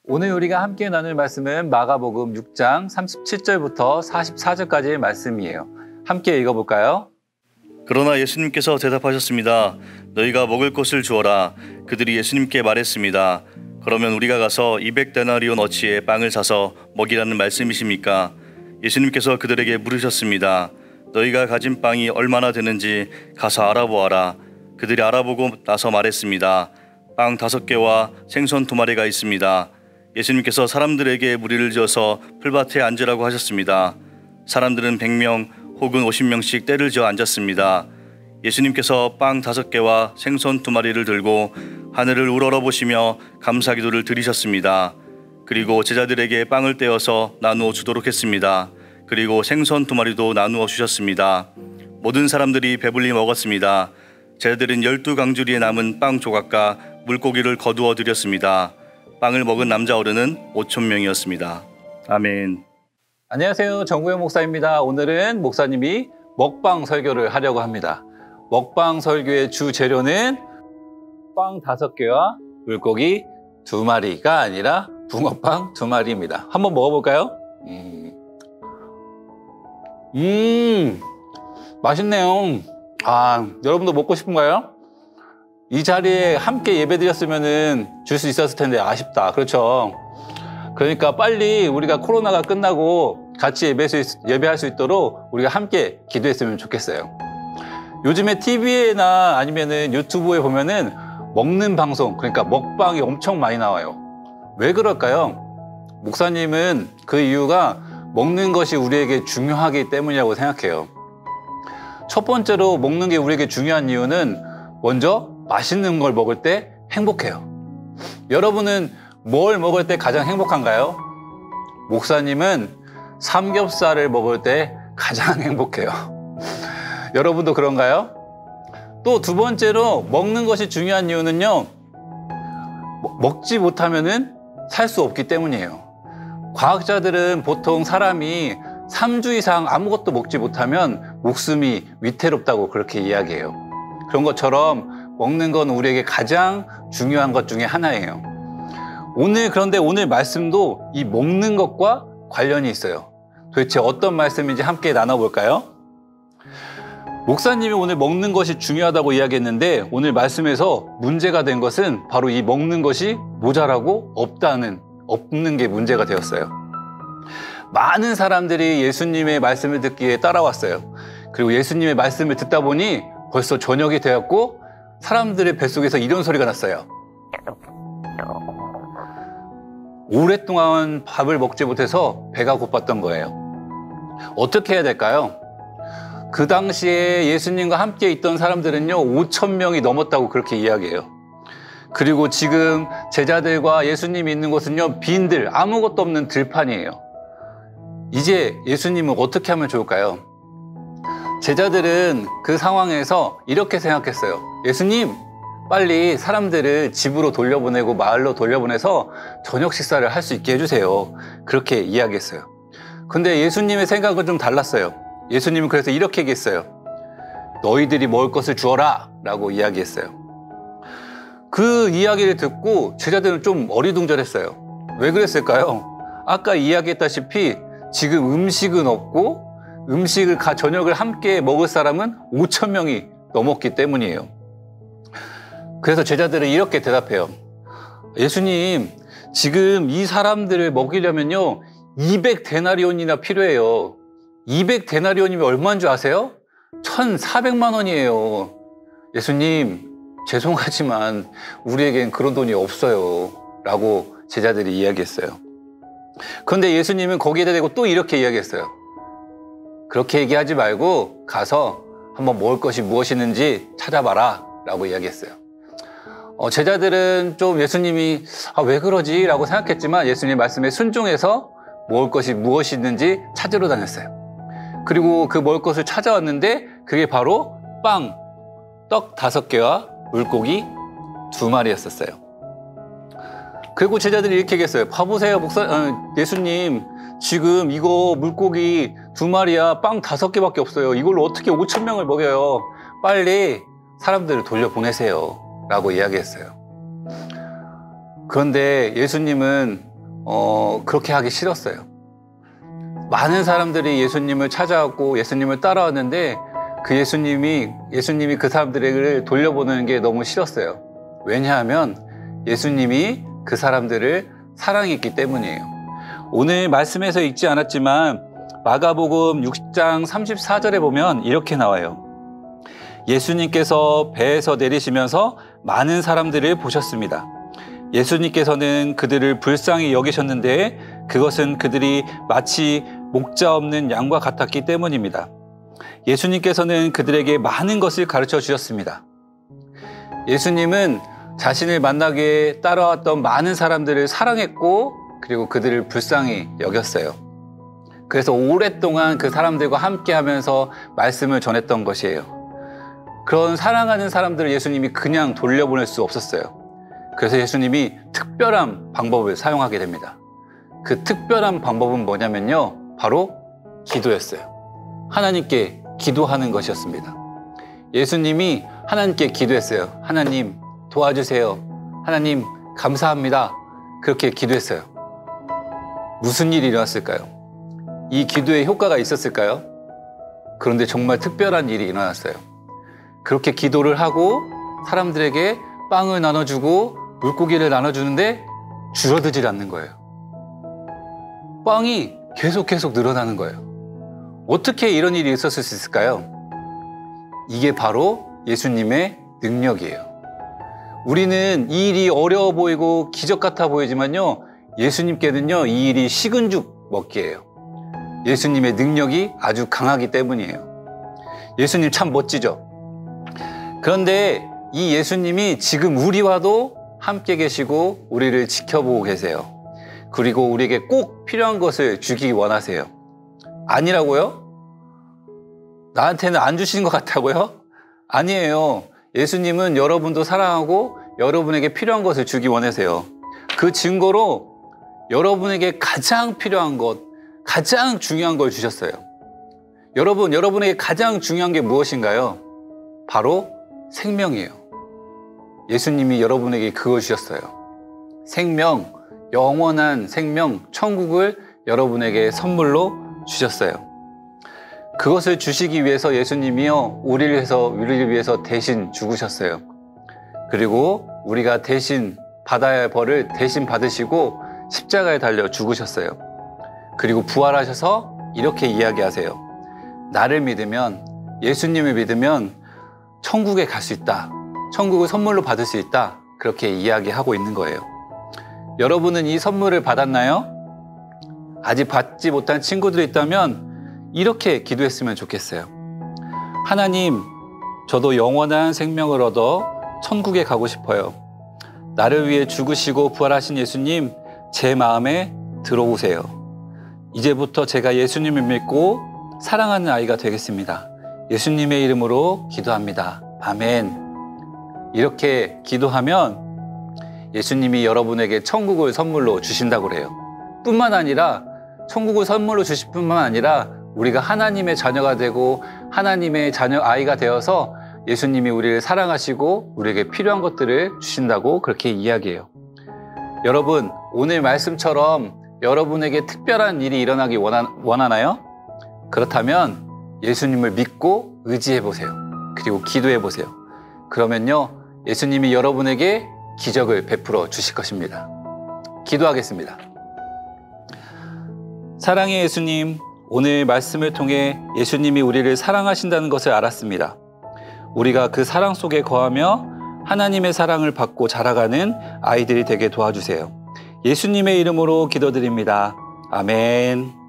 오늘 우리가 함께 나눌 말씀은 마가복음 6장 37절부터 44절까지의 말씀이에요. 함께 읽어볼까요? 그러나 예수님께서 대답하셨습니다. 너희가 먹을 것을 주어라. 그들이 예수님께 말했습니다. 그러면 우리가 가서 200데나리온 어치의 빵을 사서 먹이라는 말씀이십니까? 예수님께서 그들에게 물으셨습니다. 너희가 가진 빵이 얼마나 되는지 가서 알아보아라. 그들이 알아보고 나서 말했습니다. 빵 5개와 생선 2마리가 있습니다. 예수님께서 사람들에게 무리를 지어서 풀밭에 앉으라고 하셨습니다. 사람들은 100명 혹은 50명씩 때를 지어 앉았습니다. 예수님께서 빵 5개와 생선 2마리를 들고 하늘을 우러러보시며 감사기도를 드리셨습니다. 그리고 제자들에게 빵을 떼어서 나누어 주도록 했습니다. 그리고 생선 2마리도 나누어 주셨습니다. 모든 사람들이 배불리 먹었습니다. 제자들은 12강주리에 남은 빵 조각과 물고기를 거두어 드렸습니다. 빵을 먹은 남자 어른은 5,000명이었습니다. 아멘. 안녕하세요. 정구영 목사입니다. 오늘은 목사님이 먹방 설교를 하려고 합니다. 먹방 설교의 주 재료는 빵 5개와 물고기 2마리가 아니라 붕어빵 2마리입니다. 한번 먹어볼까요? 맛있네요. 여러분도 먹고 싶은가요? 이 자리에 함께 예배드렸으면 줄 수 있었을 텐데 아쉽다. 그렇죠? 그러니까 빨리 우리가 코로나가 끝나고 같이 예배할 수 있도록 우리가 함께 기도했으면 좋겠어요. 요즘에 TV나 아니면은 유튜브에 보면은 먹는 방송, 그러니까 먹방이 엄청 많이 나와요. 왜 그럴까요? 목사님은 그 이유가 먹는 것이 우리에게 중요하기 때문이라고 생각해요. 첫 번째로 먹는 게 우리에게 중요한 이유는 먼저 맛있는 걸 먹을 때 행복해요. 여러분은 뭘 먹을 때 가장 행복한가요? 목사님은 삼겹살을 먹을 때 가장 행복해요. 여러분도 그런가요? 또 두 번째로 먹는 것이 중요한 이유는요, 먹지 못하면은 살 수 없기 때문이에요. 과학자들은 보통 사람이 3주 이상 아무것도 먹지 못하면 목숨이 위태롭다고 그렇게 이야기해요. 그런 것처럼 먹는 건 우리에게 가장 중요한 것 중에 하나예요. 그런데 오늘 말씀도 이 먹는 것과 관련이 있어요. 도대체 어떤 말씀인지 함께 나눠볼까요? 목사님이 오늘 먹는 것이 중요하다고 이야기했는데 오늘 말씀에서 문제가 된 것은 바로 이 먹는 것이 모자라고 없는 게 문제가 되었어요. 많은 사람들이 예수님의 말씀을 듣기에 따라왔어요. 그리고 예수님의 말씀을 듣다 보니 벌써 저녁이 되었고 사람들의 뱃속에서 이런 소리가 났어요. 오랫동안 밥을 먹지 못해서 배가 고팠던 거예요. 어떻게 해야 될까요? 그 당시에 예수님과 함께 있던 사람들은요, 5,000명이 넘었다고 그렇게 이야기해요. 그리고 지금 제자들과 예수님이 있는 곳은요, 빈들, 아무것도 없는 들판이에요. 이제 예수님은 어떻게 하면 좋을까요? 제자들은 그 상황에서 이렇게 생각했어요. 예수님, 빨리 사람들을 집으로 돌려보내고 마을로 돌려보내서 저녁 식사를 할 수 있게 해주세요. 그렇게 이야기했어요. 근데 예수님의 생각은 좀 달랐어요. 예수님은 그래서 이렇게 얘기했어요. 너희들이 먹을 것을 주어라 라고 이야기했어요. 그 이야기를 듣고 제자들은 좀 어리둥절했어요. 왜 그랬을까요? 아까 이야기했다시피 지금 음식은 없고 저녁을 함께 먹을 사람은 5,000명이 넘었기 때문이에요. 그래서 제자들은 이렇게 대답해요. 예수님, 지금 이 사람들을 먹이려면요 200데나리온이나 필요해요. 200데나리온이면 얼마인 줄 아세요? 1,400만 원이에요. 예수님, 죄송하지만 우리에겐 그런 돈이 없어요. 라고 제자들이 이야기했어요. 그런데 예수님은 거기에다 대고 또 이렇게 이야기했어요. 그렇게 얘기하지 말고 가서 한번 먹을 것이 무엇이 있는지 찾아봐라 라고 이야기했어요. 제자들은 좀 예수님이 왜 그러지? 라고 생각했지만 예수님 말씀에 순종해서 먹을 것이 무엇이 있는지 찾으러 다녔어요. 그리고 그 먹을 것을 찾아왔는데 그게 바로 떡 5개와 물고기 2마리였었어요. 그리고 제자들이 이렇게 얘기했어요. 봐보세요, 예수님. 지금 이거 물고기 2마리야 빵 5개밖에 없어요. 이걸로 어떻게 5,000명을 먹여요. 빨리 사람들을 돌려보내세요. 라고 이야기했어요. 그런데 예수님은 그렇게 하기 싫었어요. 많은 사람들이 예수님을 찾아왔고 예수님을 따라왔는데 그 예수님이 그 사람들을 돌려보내는 게 너무 싫었어요. 왜냐하면 예수님이 그 사람들을 사랑했기 때문이에요. 오늘 말씀에서 읽지 않았지만 마가복음 6장 34절에 보면 이렇게 나와요. 예수님께서 배에서 내리시면서 많은 사람들을 보셨습니다. 예수님께서는 그들을 불쌍히 여기셨는데 그것은 그들이 마치 목자 없는 양과 같았기 때문입니다. 예수님께서는 그들에게 많은 것을 가르쳐 주셨습니다. 예수님은 자신을 만나기 위해 따라왔던 많은 사람들을 사랑했고 그리고 그들을 불쌍히 여겼어요. 그래서 오랫동안 그 사람들과 함께 하면서 말씀을 전했던 것이에요. 그런 사랑하는 사람들을 예수님이 그냥 돌려보낼 수 없었어요. 그래서 예수님이 특별한 방법을 사용하게 됩니다. 그 특별한 방법은 뭐냐면요. 바로 기도였어요. 하나님께 기도하는 것이었습니다. 예수님이 하나님께 기도했어요. 하나님 도와주세요. 하나님 감사합니다. 그렇게 기도했어요. 무슨 일이 일어났을까요? 이 기도에 효과가 있었을까요? 그런데 정말 특별한 일이 일어났어요. 그렇게 기도를 하고 사람들에게 빵을 나눠주고 물고기를 나눠주는데 줄어들지 않는 거예요. 빵이 계속 늘어나는 거예요. 어떻게 이런 일이 있었을 수 있을까요? 이게 바로 예수님의 능력이에요. 우리는 이 일이 어려워 보이고 기적 같아 보이지만요. 예수님께는요. 이 일이 식은 죽 먹기예요. 예수님의 능력이 아주 강하기 때문이에요. 예수님 참 멋지죠? 그런데 이 예수님이 지금 우리와도 함께 계시고 우리를 지켜보고 계세요. 그리고 우리에게 꼭 필요한 것을 주기 원하세요. 아니라고요? 나한테는 안 주시는 것 같다고요? 아니에요. 예수님은 여러분도 사랑하고 여러분에게 필요한 것을 주기 원하세요. 그 증거로 여러분에게 가장 필요한 것, 가장 중요한 걸 주셨어요. 여러분에게 가장 중요한 게 무엇인가요? 바로 생명이에요. 예수님이 여러분에게 그걸 주셨어요. 생명, 영원한 생명, 천국을 여러분에게 선물로 주셨어요. 그것을 주시기 위해서 예수님이요, 우리를 위해서 대신 죽으셨어요. 그리고 우리가 대신 받아야 할 벌을 대신 받으시고 십자가에 달려 죽으셨어요. 그리고 부활하셔서 이렇게 이야기하세요. 나를 믿으면, 예수님을 믿으면 천국에 갈 수 있다. 천국을 선물로 받을 수 있다. 그렇게 이야기하고 있는 거예요. 여러분은 이 선물을 받았나요? 아직 받지 못한 친구들이 있다면 이렇게 기도했으면 좋겠어요. 하나님, 저도 영원한 생명을 얻어 천국에 가고 싶어요. 나를 위해 죽으시고 부활하신 예수님, 제 마음에 들어오세요. 이제부터 제가 예수님을 믿고 사랑하는 아이가 되겠습니다. 예수님의 이름으로 기도합니다. 아멘. 이렇게 기도하면 예수님이 여러분에게 천국을 선물로 주신다고 그래요. 뿐만 아니라 천국을 선물로 주실 뿐만 아니라 우리가 하나님의 자녀가 되고 하나님의 자녀 아이가 되어서 예수님이 우리를 사랑하시고 우리에게 필요한 것들을 주신다고 그렇게 이야기해요. 여러분, 오늘 말씀처럼 여러분에게 특별한 일이 일어나기 원하나요? 그렇다면 예수님을 믿고 의지해 보세요. 그리고 기도해 보세요. 그러면요, 예수님이 여러분에게 기적을 베풀어 주실 것입니다. 기도하겠습니다. 사랑의 예수님, 오늘 말씀을 통해 예수님이 우리를 사랑하신다는 것을 알았습니다. 우리가 그 사랑 속에 거하며 하나님의 사랑을 받고 자라가는 아이들이 되게 도와주세요. 예수님의 이름으로 기도드립니다. 아멘.